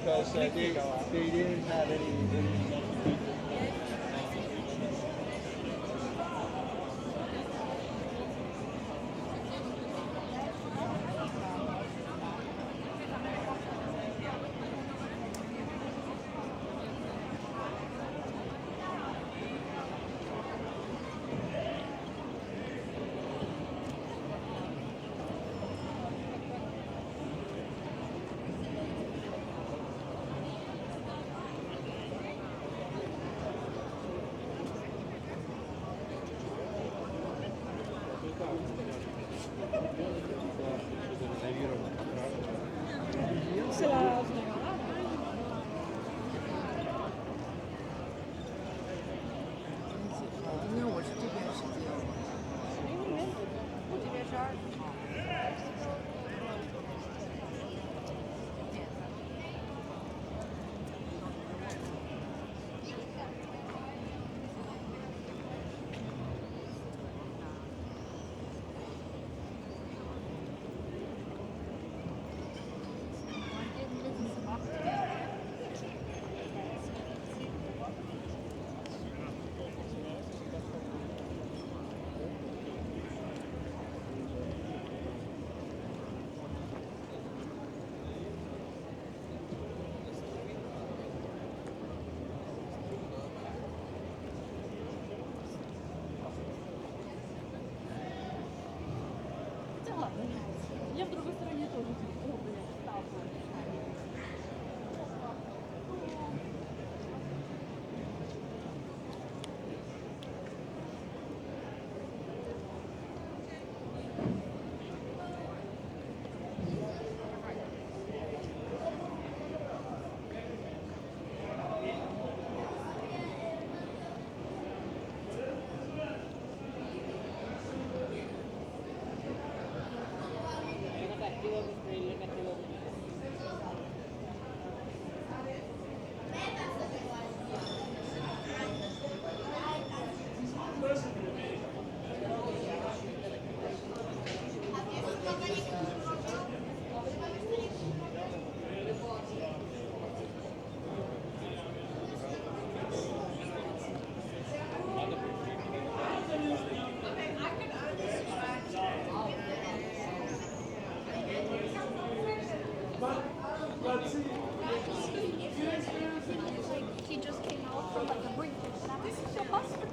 because they didn't have any. Se la regalava.今天我是这边时间，我这边是20。这好厉害！я в другой стороне тоже чувствую, блядь, ставку. He just came out from like a break. This is your husband.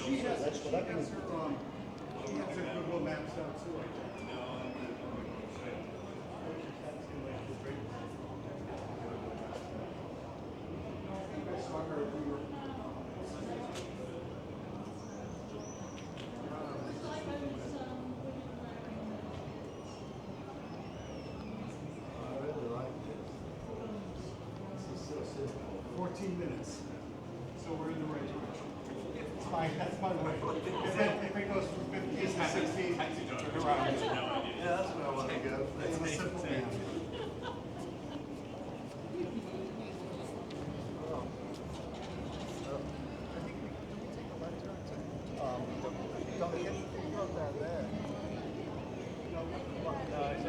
She has a Google Maps out too. I really like this. This is so simple. 14 minutes. So we're in the right direction. It's fine, that's my way. If it goes from 15 to 16, turn around. Yeah, that's where I want to go. That's a simple man.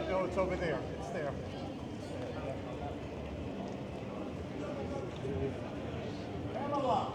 No, it's over there. It's there. Pamela!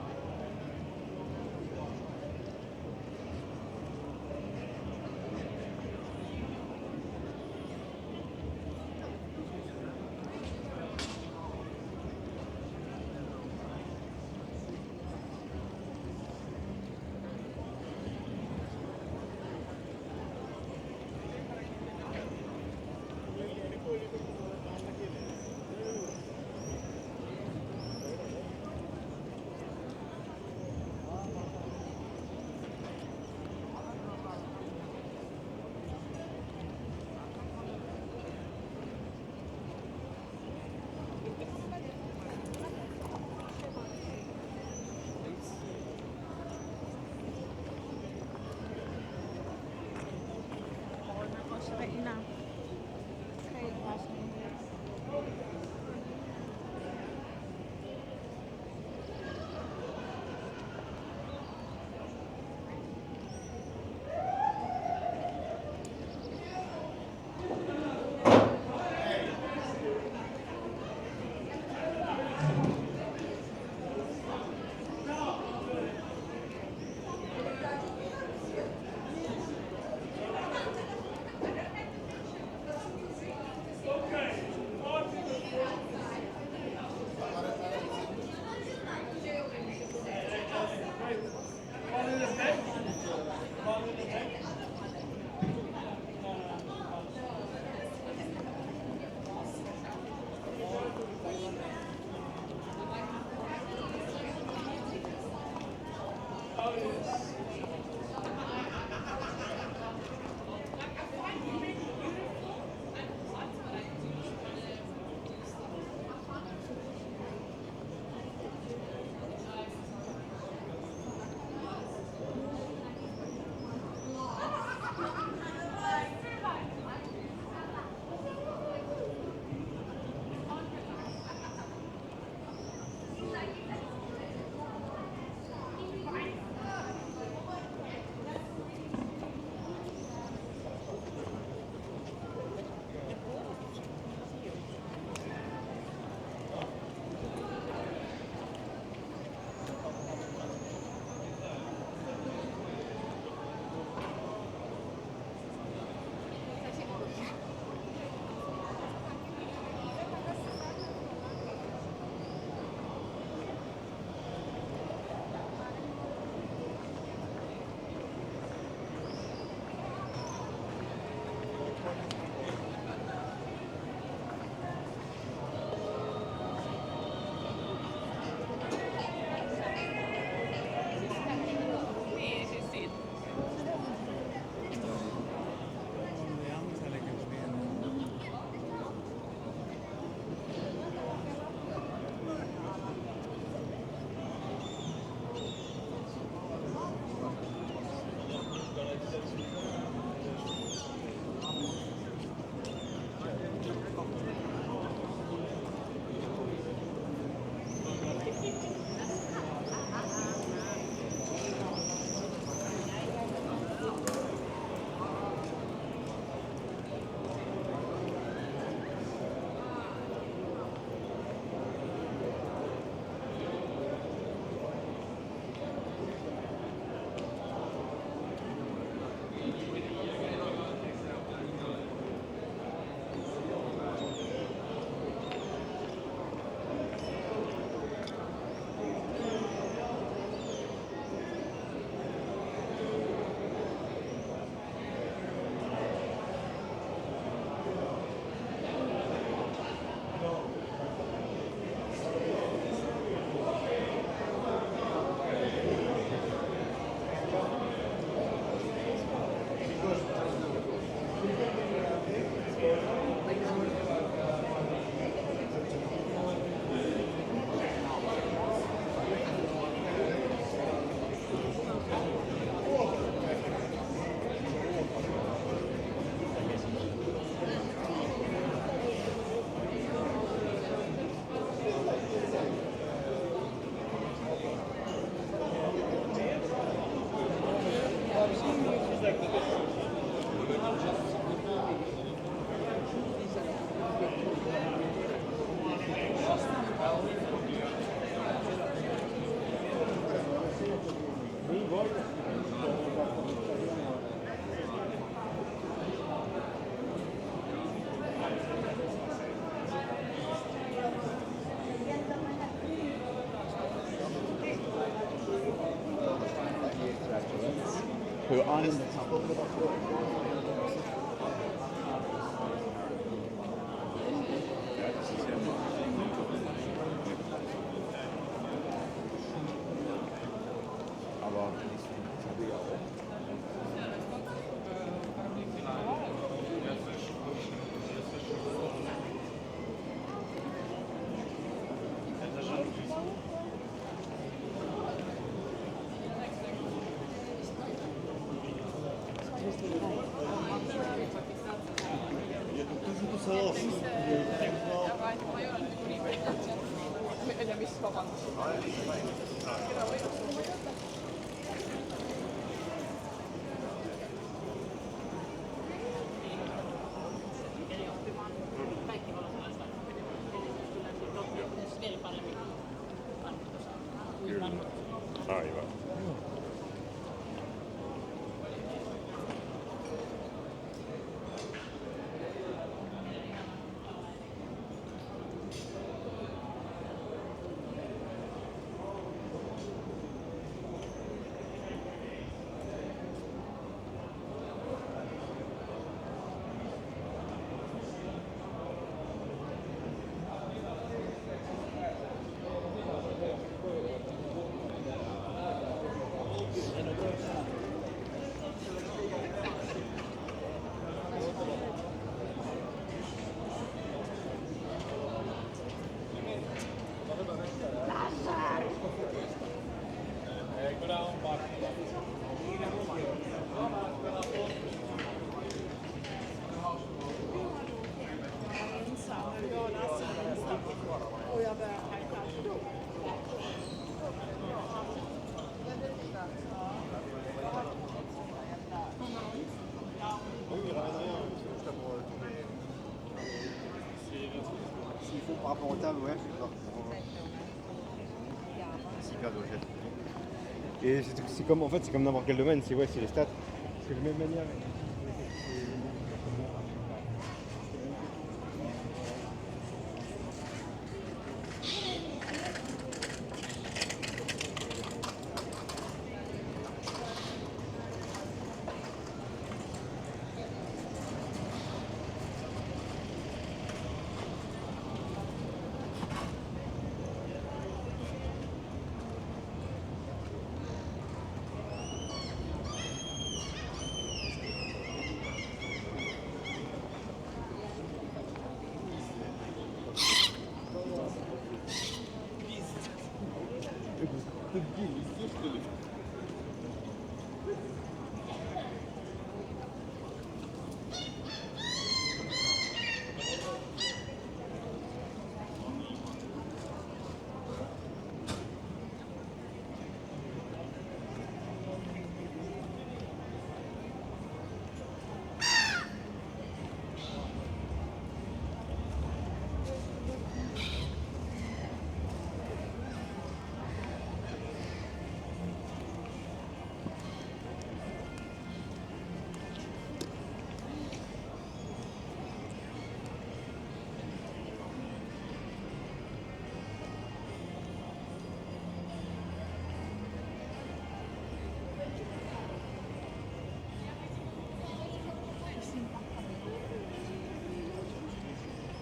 그 아는 데 Aber Aivan. s'il faut par rapport au table, ouais, c'est hyper dommage. Et c'est comme en fait c'est comme n'importe quel domaine, c'est ouais, c'est les stats. C'est de la même manière.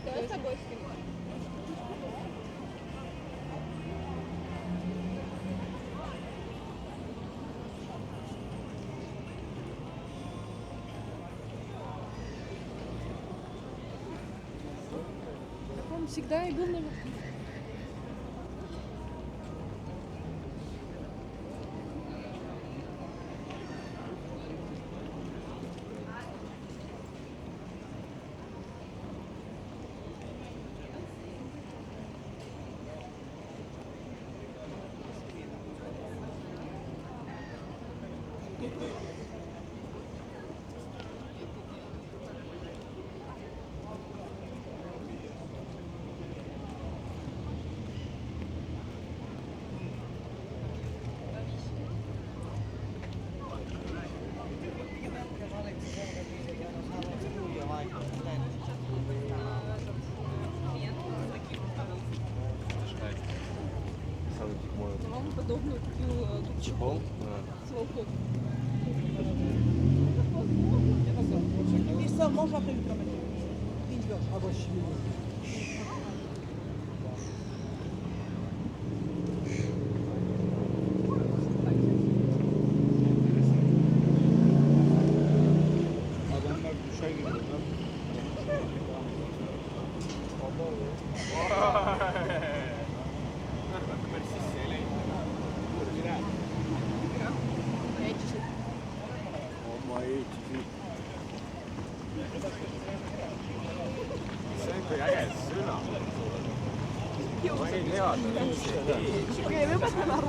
Давай с тобой снимать. Он всегда и был на Самый пик мой. Вам подобную купил тут Чехол? с волком. ça, mange après le km. Ah, bah, je suis. Adamlar duşa giriyorlar. 오케이, 왜 맞고 나가?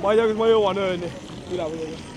Ma ei tea, kas ma jõuan ööni. üle või?